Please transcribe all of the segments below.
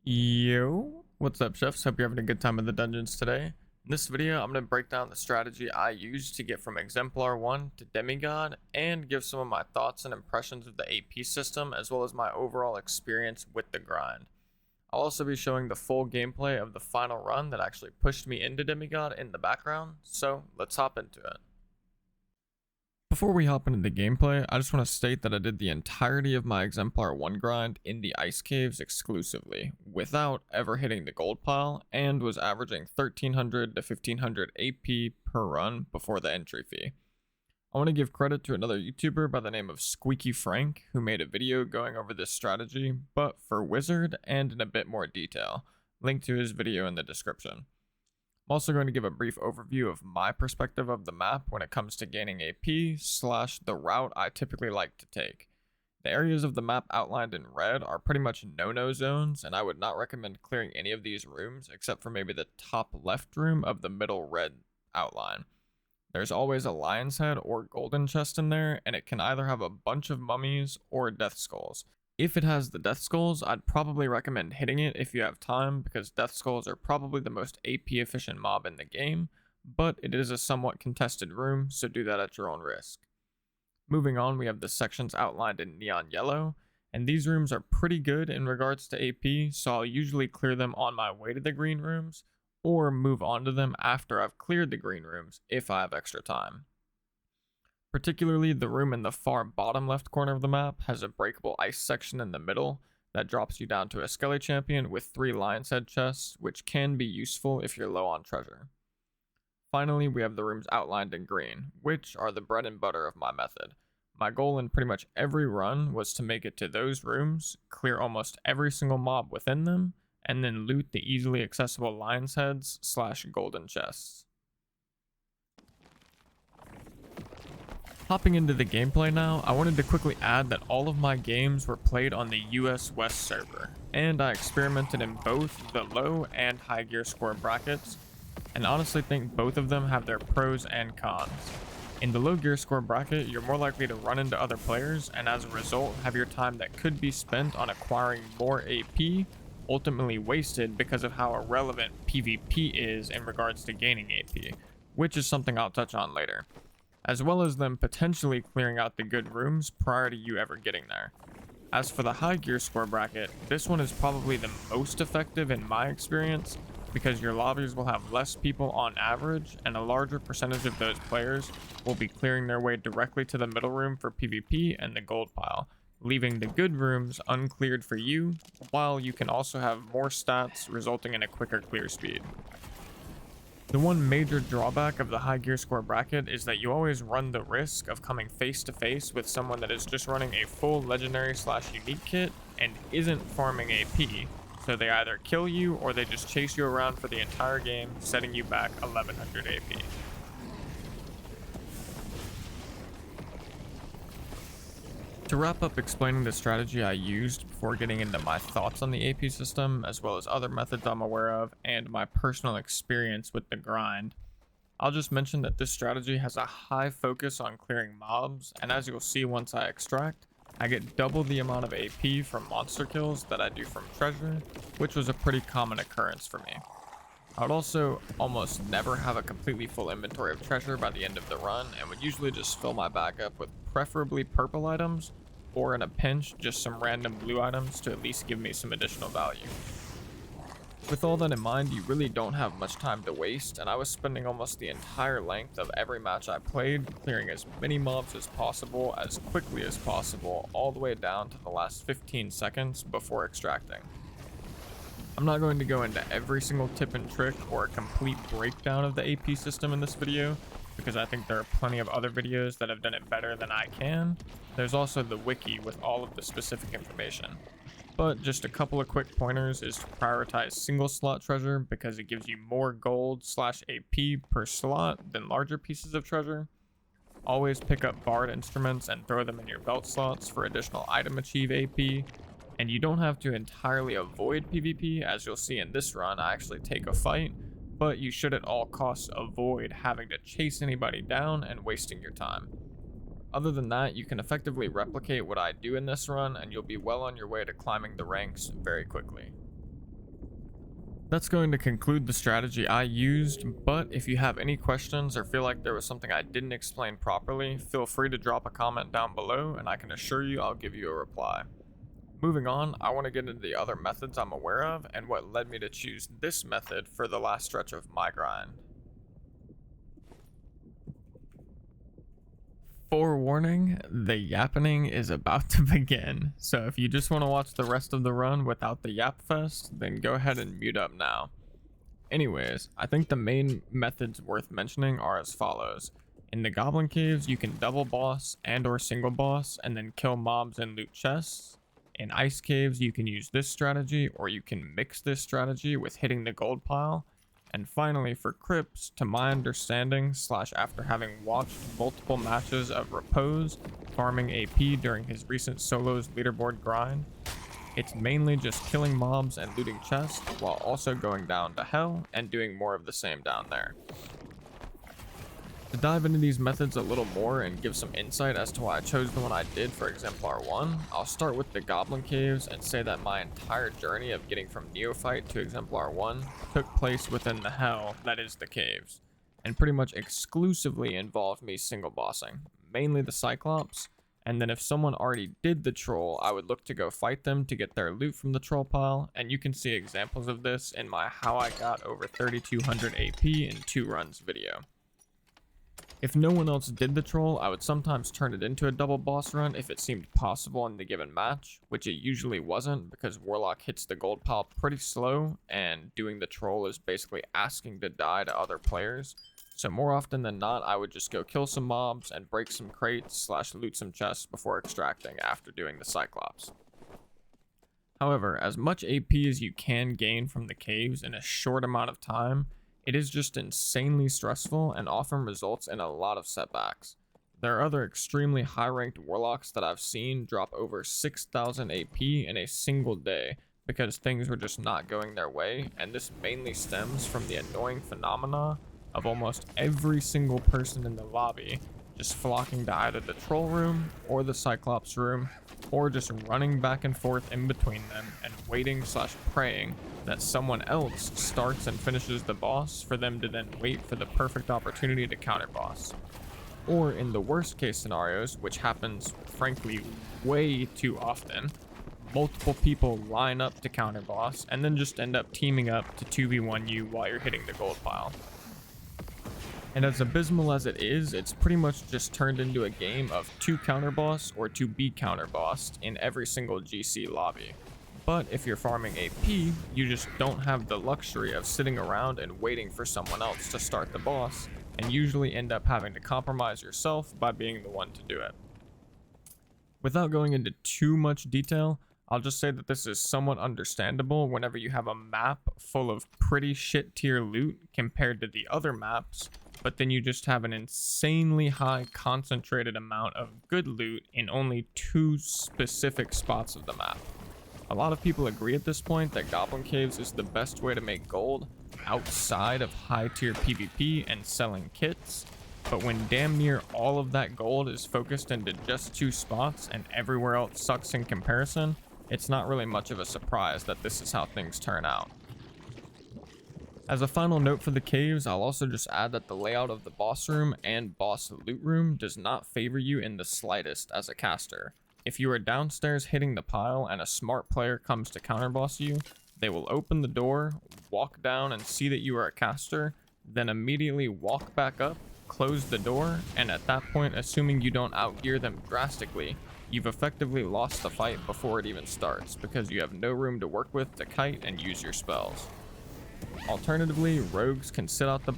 Yo, what's up, chefs? Hope you're having a good time in the dungeons today. In this video, I'm going to break down the strategy I used to get from Exemplar 1 to Demigod and give some of my thoughts and impressions of the AP system as well as my overall experience with the grind. I'll also be showing the full gameplay of the final run that actually pushed me into Demigod in the background, so let's hop into it. Before we hop into the gameplay, I just want to state that I did the entirety of my Exemplar 1 grind in the ice caves exclusively, without ever hitting the gold pile, and was averaging 1300 to 1500 AP per run before the entry fee. I want to give credit to another YouTuber by the name of Squeaky Frank, who made a video going over this strategy, but for Wizard and in a bit more detail. Link to his video in the description. I'm also going to give a brief overview of my perspective of the map when it comes to gaining AP / the route I typically like to take. The areas of the map outlined in red are pretty much no-no zones, and I would not recommend clearing any of these rooms except for maybe the top left room of the middle red outline. There's always a lion's head or golden chest in there, and it can either have a bunch of mummies or death skulls. If it has the death skulls, I'd probably recommend hitting it if you have time, because death skulls are probably the most AP efficient mob in the game, but it is a somewhat contested room, so do that at your own risk. Moving on, we have the sections outlined in neon yellow, and these rooms are pretty good in regards to AP, so I'll usually clear them on my way to the green rooms, or move on to them after I've cleared the green rooms if I have extra time. Particularly, the room in the far bottom left corner of the map has a breakable ice section in the middle that drops you down to a Skelly champion with 3 lion's head chests, which can be useful if you're low on treasure. Finally, we have the rooms outlined in green, which are the bread and butter of my method. My goal in pretty much every run was to make it to those rooms, clear almost every single mob within them, and then loot the easily accessible lion's heads / golden chests. Hopping into the gameplay now, I wanted to quickly add that all of my games were played on the US West server, and I experimented in both the low and high gear score brackets, and honestly think both of them have their pros and cons. In the low gear score bracket, you're more likely to run into other players, and as a result, have your time that could be spent on acquiring more AP ultimately wasted because of how irrelevant PvP is in regards to gaining AP, which is something I'll touch on later, as well as them potentially clearing out the good rooms prior to you ever getting there. As for the high gear score bracket, this one is probably the most effective in my experience because your lobbies will have less people on average, and a larger percentage of those players will be clearing their way directly to the middle room for PvP and the gold pile, leaving the good rooms uncleared for you, while you can also have more stats resulting in a quicker clear speed. The one major drawback of the high gear score bracket is that you always run the risk of coming face to face with someone that is just running a full legendary / unique kit and isn't farming AP, so they either kill you or they just chase you around for the entire game, setting you back 1100 AP. To wrap up explaining the strategy I used before getting into my thoughts on the AP system, as well as other methods I'm aware of, and my personal experience with the grind, I'll just mention that this strategy has a high focus on clearing mobs, and as you'll see once I extract, I get double the amount of AP from monster kills that I do from treasure, which was a pretty common occurrence for me. I would also almost never have a completely full inventory of treasure by the end of the run, and would usually just fill my bag up with preferably purple items, or in a pinch, just some random blue items to at least give me some additional value. With all that in mind, you really don't have much time to waste, and I was spending almost the entire length of every match I played clearing as many mobs as possible, as quickly as possible, all the way down to the last 15 seconds before extracting. I'm not going to go into every single tip and trick or a complete breakdown of the AP system in this video, because I think there are plenty of other videos that have done it better than I can. There's also the wiki with all of the specific information. But just a couple of quick pointers is to prioritize single slot treasure because it gives you more gold / AP per slot than larger pieces of treasure. Always pick up barred instruments and throw them in your belt slots for additional item achieve AP. And you don't have to entirely avoid PvP, as you'll see in this run. I actually take a fight, but you should at all costs avoid having to chase anybody down and wasting your time. Other than that, you can effectively replicate what I do in this run, and you'll be well on your way to climbing the ranks very quickly. That's going to conclude the strategy I used, but if you have any questions or feel like there was something I didn't explain properly, feel free to drop a comment down below and I can assure you I'll give you a reply. Moving on, I want to get into the other methods I'm aware of and what led me to choose this method for the last stretch of my grind. Forewarning, the yapping is about to begin, so if you just want to watch the rest of the run without the yap fest, then go ahead and mute up now. Anyways, I think the main methods worth mentioning are as follows. In the goblin caves, you can double boss and or single boss and then kill mobs and loot chests. In ice caves, you can use this strategy or you can mix this strategy with hitting the gold pile. And finally, for crypts, to my understanding / after having watched multiple matches of Repose farming AP during his recent solos leaderboard grind, it's mainly just killing mobs and looting chests while also going down to hell and doing more of the same down there. To dive into these methods a little more and give some insight as to why I chose the one I did for Exemplar 1, I'll start with the Goblin Caves and say that my entire journey of getting from Neophyte to Exemplar 1 took place within the hell that is the caves, and pretty much exclusively involved me single bossing, mainly the Cyclops, and then if someone already did the troll, I would look to go fight them to get their loot from the troll pile, and you can see examples of this in my How I Got Over 3200 AP in 2 runs video. If no one else did the troll, I would sometimes turn it into a double boss run if it seemed possible in the given match, which it usually wasn't because Warlock hits the gold pile pretty slow and doing the troll is basically asking to die to other players. So more often than not, I would just go kill some mobs and break some crates / loot some chests before extracting after doing the Cyclops. However, as much AP as you can gain from the caves in a short amount of time, it is just insanely stressful and often results in a lot of setbacks. There are other extremely high-ranked warlocks that I've seen drop over 6,000 AP in a single day because things were just not going their way, and this mainly stems from the annoying phenomena of almost every single person in the lobby just flocking to either the troll room or the Cyclops room, or just running back and forth in between them and waiting / praying that someone else starts and finishes the boss for them to then wait for the perfect opportunity to counter boss. Or in the worst case scenarios, which happens frankly way too often, multiple people line up to counter boss and then just end up teaming up to 2v1 you while you're hitting the gold pile. And as abysmal as it is, it's pretty much just turned into a game of to counter boss or to be counter bossed in every single GC lobby. But if you're farming AP, you just don't have the luxury of sitting around and waiting for someone else to start the boss, and usually end up having to compromise yourself by being the one to do it. Without going into too much detail, I'll just say that this is somewhat understandable whenever you have a map full of pretty shit tier loot compared to the other maps, but then you just have an insanely high concentrated amount of good loot in only 2 specific spots of the map. A lot of people agree at this point that Goblin Caves is the best way to make gold outside of high tier PvP and selling kits, but when damn near all of that gold is focused into just 2 spots and everywhere else sucks in comparison, it's not really much of a surprise that this is how things turn out. As a final note for the caves, I'll also just add that the layout of the boss room and boss loot room does not favor you in the slightest as a caster. If you are downstairs hitting the pile and a smart player comes to counterboss you, they will open the door, walk down and see that you are a caster, then immediately walk back up, close the door, and at that point, assuming you don't outgear them drastically, you've effectively lost the fight before it even starts because you have no room to work with to kite and use your spells. Alternatively, rogues can sit outside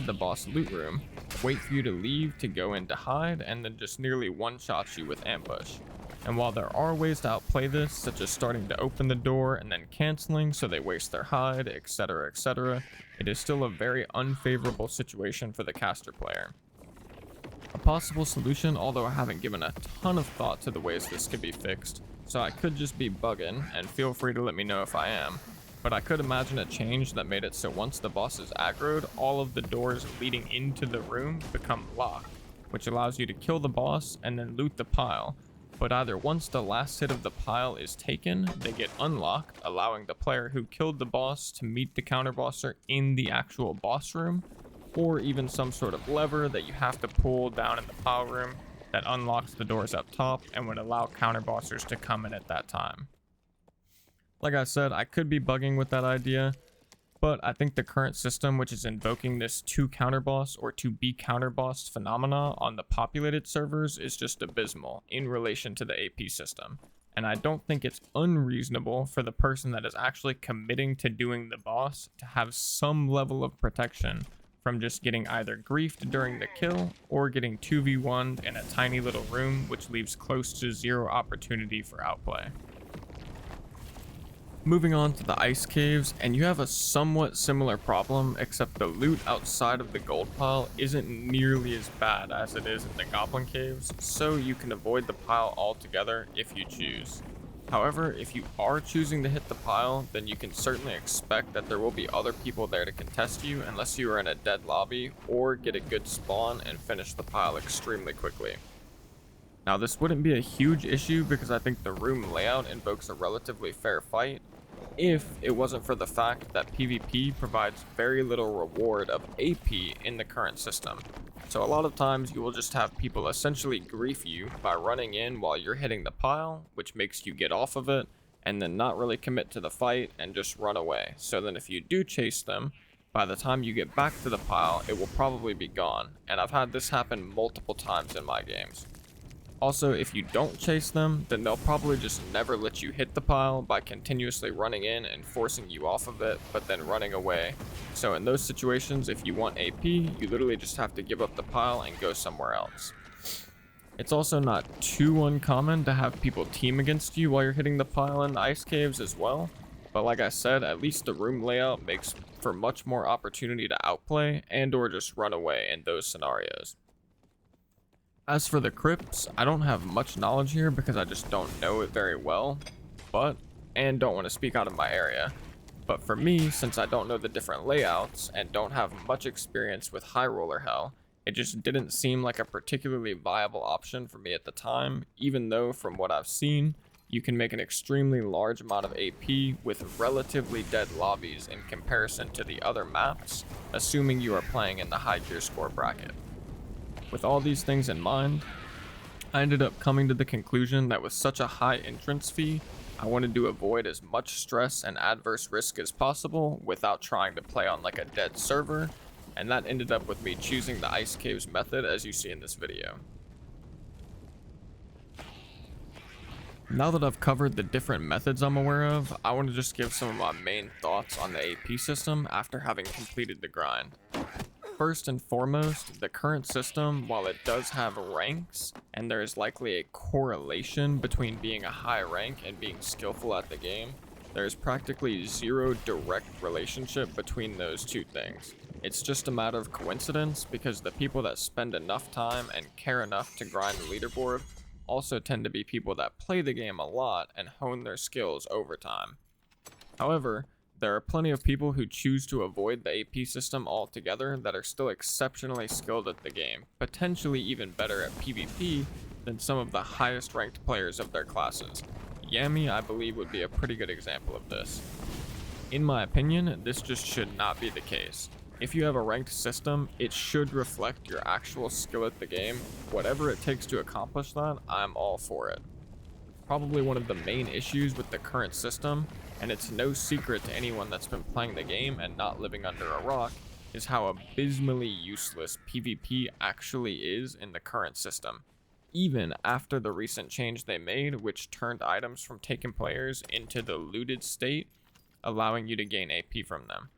the boss loot room, wait for you to leave to go in to hide, and then just nearly one-shot you with ambush. And while there are ways to outplay this, such as starting to open the door and then canceling so they waste their hide, etc., it is still a very unfavorable situation for the caster player. A possible solution, although I haven't given a ton of thought to the ways this could be fixed, so I could just be bugging, and feel free to let me know if I am, but I could imagine a change that made it so once the boss is aggroed, all of the doors leading into the room become locked, which allows you to kill the boss and then loot the pile, but either once the last hit of the pile is taken, they get unlocked, allowing the player who killed the boss to meet the counterbosser in the actual boss room, or even some sort of lever that you have to pull down in the pile room that unlocks the doors up top and would allow counterbossers to come in at that time. Like I said, I could be bugging with that idea, but I think the current system, which is invoking this to counterboss or to be counterbossed phenomena on the populated servers, is just abysmal in relation to the AP system. And I don't think it's unreasonable for the person that is actually committing to doing the boss to have some level of protection from just getting either griefed during the kill or getting 2v1'd in a tiny little room, which leaves close to zero opportunity for outplay. Moving on to the ice caves, and you have a somewhat similar problem, except the loot outside of the gold pile isn't nearly as bad as it is in the goblin caves, so you can avoid the pile altogether if you choose. However, if you are choosing to hit the pile, then you can certainly expect that there will be other people there to contest you unless you are in a dead lobby or get a good spawn and finish the pile extremely quickly. Now, this wouldn't be a huge issue because I think the room layout invokes a relatively fair fight, if it wasn't for the fact that PvP provides very little reward of AP in the current system. So a lot of times you will just have people essentially grief you by running in while you're hitting the pile, which makes you get off of it, and then not really commit to the fight and just run away. So then if you do chase them, by the time you get back to the pile, it will probably be gone, and I've had this happen multiple times in my games. Also, if you don't chase them, then they'll probably just never let you hit the pile by continuously running in and forcing you off of it, but then running away. So in those situations, if you want AP, you literally just have to give up the pile and go somewhere else. It's also not too uncommon to have people team against you while you're hitting the pile in the ice caves as well, but like I said, at least the room layout makes for much more opportunity to outplay and or just run away in those scenarios. As for the crypts, I don't have much knowledge here because I just don't know it very well, and don't want to speak out of my area. But for me, since I don't know the different layouts and don't have much experience with High Roller Hell, it just didn't seem like a particularly viable option for me at the time, even though from what I've seen, you can make an extremely large amount of AP with relatively dead lobbies in comparison to the other maps, assuming you are playing in the high gear score bracket. With all these things in mind, I ended up coming to the conclusion that with such a high entrance fee, I wanted to avoid as much stress and adverse risk as possible without trying to play on like a dead server, and that ended up with me choosing the ice caves method as you see in this video. Now that I've covered the different methods I'm aware of, I want to just give some of my main thoughts on the AP system after having completed the grind. First and foremost, the current system, while it does have ranks, and there is likely a correlation between being a high rank and being skillful at the game, there is practically zero direct relationship between those two things. It's just a matter of coincidence because the people that spend enough time and care enough to grind the leaderboard also tend to be people that play the game a lot and hone their skills over time. However, there are plenty of people who choose to avoid the AP system altogether that are still exceptionally skilled at the game, potentially even better at PvP than some of the highest ranked players of their classes. Yami, I believe, would be a pretty good example of this. In my opinion, this just should not be the case. If you have a ranked system, it should reflect your actual skill at the game. Whatever it takes to accomplish that, I'm all for it. Probably one of the main issues with the current system, and it's no secret to anyone that's been playing the game and not living under a rock, is how abysmally useless PvP actually is in the current system, even after the recent change they made, which turned items from taken players into the looted state, allowing you to gain AP from them.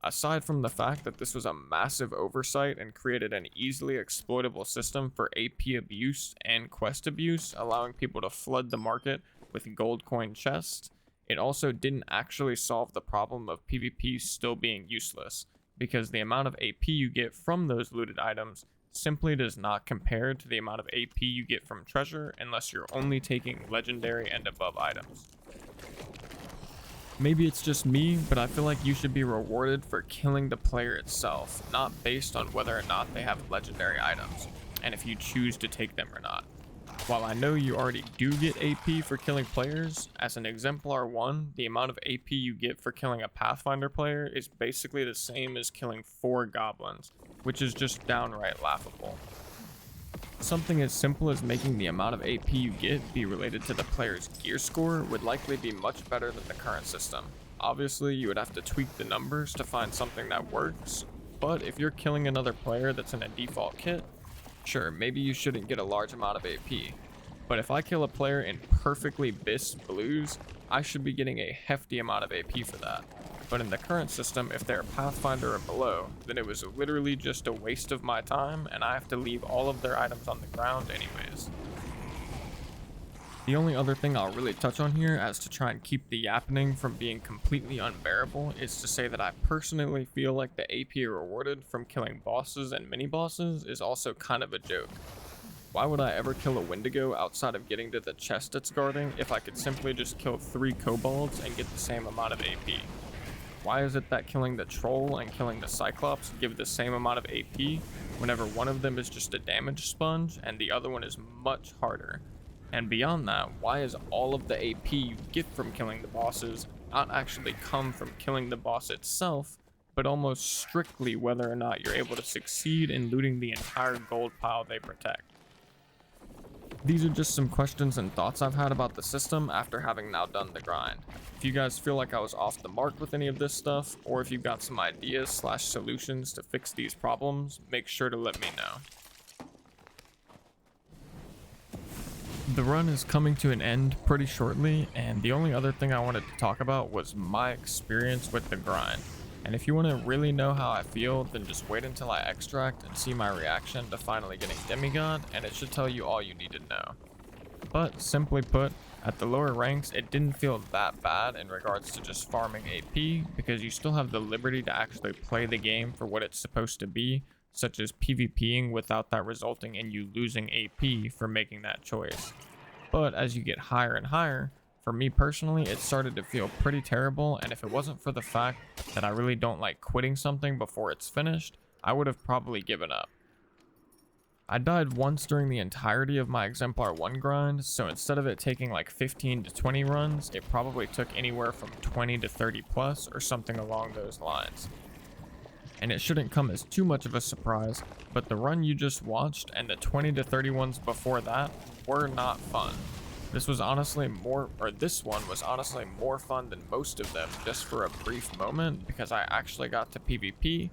Aside from the fact that this was a massive oversight and created an easily exploitable system for AP abuse and quest abuse, allowing people to flood the market with gold coin chests, it also didn't actually solve the problem of PvP still being useless, because the amount of AP you get from those looted items simply does not compare to the amount of AP you get from treasure unless you're only taking legendary and above items. Maybe it's just me, but I feel like you should be rewarded for killing the player itself, not based on whether or not they have legendary items, and if you choose to take them or not. While I know you already do get AP for killing players, as an Exemplar 1, the amount of AP you get for killing a Pathfinder player is basically the same as killing 4 goblins, which is just downright laughable. Something as simple as making the amount of AP you get be related to the player's gear score would likely be much better than the current system. Obviously, you would have to tweak the numbers to find something that works, but if you're killing another player that's in a default kit, sure, maybe you shouldn't get a large amount of AP. But if I kill a player in perfectly bis blues, I should be getting a hefty amount of AP for that. But in the current system, if they're Pathfinder or below, then it was literally just a waste of my time, and I have to leave all of their items on the ground anyways. The only other thing I'll really touch on here as to try and keep the yapping from being completely unbearable is to say that I personally feel like the AP rewarded from killing bosses and mini-bosses is also kind of a joke. Why would I ever kill a Wendigo outside of getting to the chest it's guarding if I could simply just kill 3 kobolds and get the same amount of AP? Why is it that killing the troll and killing the cyclops give the same amount of AP whenever one of them is just a damage sponge and the other one is much harder? And beyond that, why is all of the AP you get from killing the bosses not actually come from killing the boss itself, but almost strictly whether or not you're able to succeed in looting the entire gold pile they protect? These are just some questions and thoughts I've had about the system after having now done the grind. If you guys feel like I was off the mark with any of this stuff, or if you've got some ideas / solutions to fix these problems, make sure to let me know. The run is coming to an end pretty shortly, and the only other thing I wanted to talk about was my experience with the grind. And if you want to really know how I feel, then just wait until I extract and see my reaction to finally getting Demigod, and it should tell you all you need to know. But simply put, at the lower ranks, it didn't feel that bad in regards to just farming AP, because you still have the liberty to actually play the game for what it's supposed to be, such as PvPing without that resulting in you losing AP for making that choice. But as you get higher and higher, for me personally, it started to feel pretty terrible, and if it wasn't for the fact that I really don't like quitting something before it's finished, I would have probably given up. I died once during the entirety of my Exemplar 1 grind, so instead of it taking like 15 to 20 runs, it probably took anywhere from 20 to 30 plus or something along those lines. And it shouldn't come as too much of a surprise, but the run you just watched and the 20 to 30 ones before that were not fun. This one was honestly more fun than most of them just for a brief moment because I actually got to PvP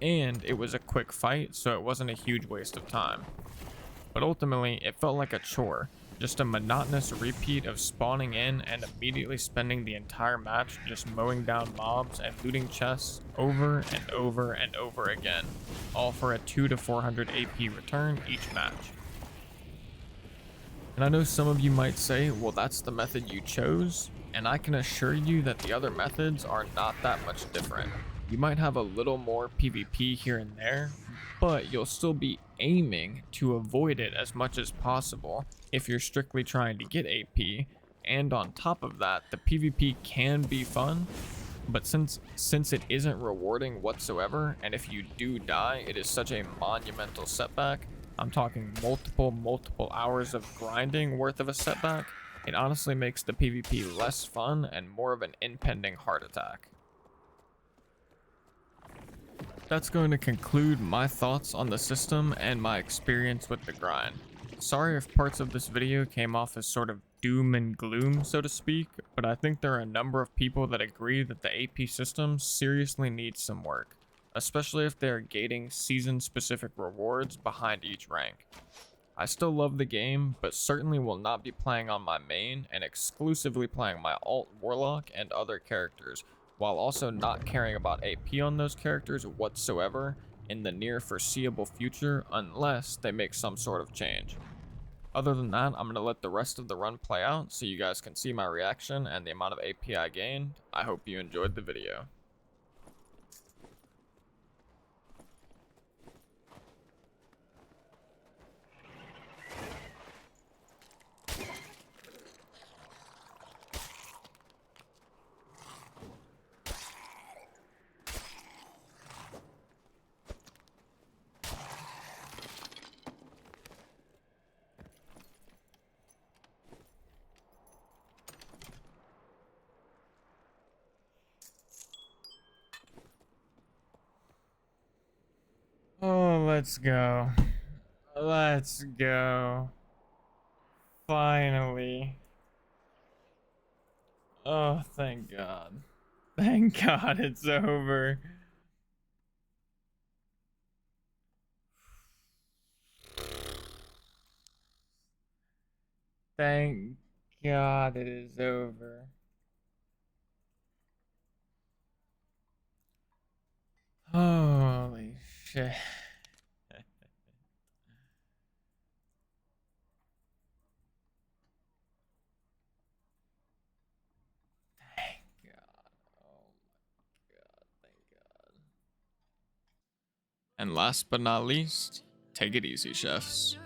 and it was a quick fight, so it wasn't a huge waste of time. But ultimately, it felt like a chore, just a monotonous repeat of spawning in and immediately spending the entire match just mowing down mobs and looting chests over and over and over again, all for a 200 to 400 AP return each match. And I know some of you might say, well, that's the method you chose, and I can assure you that the other methods are not that much different. You might have a little more PvP here and there, but you'll still be aiming to avoid it as much as possible if you're strictly trying to get AP, and on top of that, the PvP can be fun, but since it isn't rewarding whatsoever, and if you do die, it is such a monumental setback. I'm talking multiple hours of grinding worth of a setback. It honestly makes the PvP less fun and more of an impending heart attack. That's going to conclude my thoughts on the system and my experience with the grind. Sorry if parts of this video came off as sort of doom and gloom, so to speak, but I think there are a number of people that agree that the AP system seriously needs some work, especially if they are gating season-specific rewards behind each rank. I still love the game, but certainly will not be playing on my main and exclusively playing my alt Warlock and other characters, while also not caring about AP on those characters whatsoever in the near foreseeable future unless they make some sort of change. Other than that, I'm going to let the rest of the run play out so you guys can see my reaction and the amount of AP I gained. I hope you enjoyed the video. Let's go. Let's go. Finally. Oh, thank God. Thank God it's over. Thank God it is over. Holy shit. Thank God. Oh my God. Thank God. And last but not least, take it easy, chefs.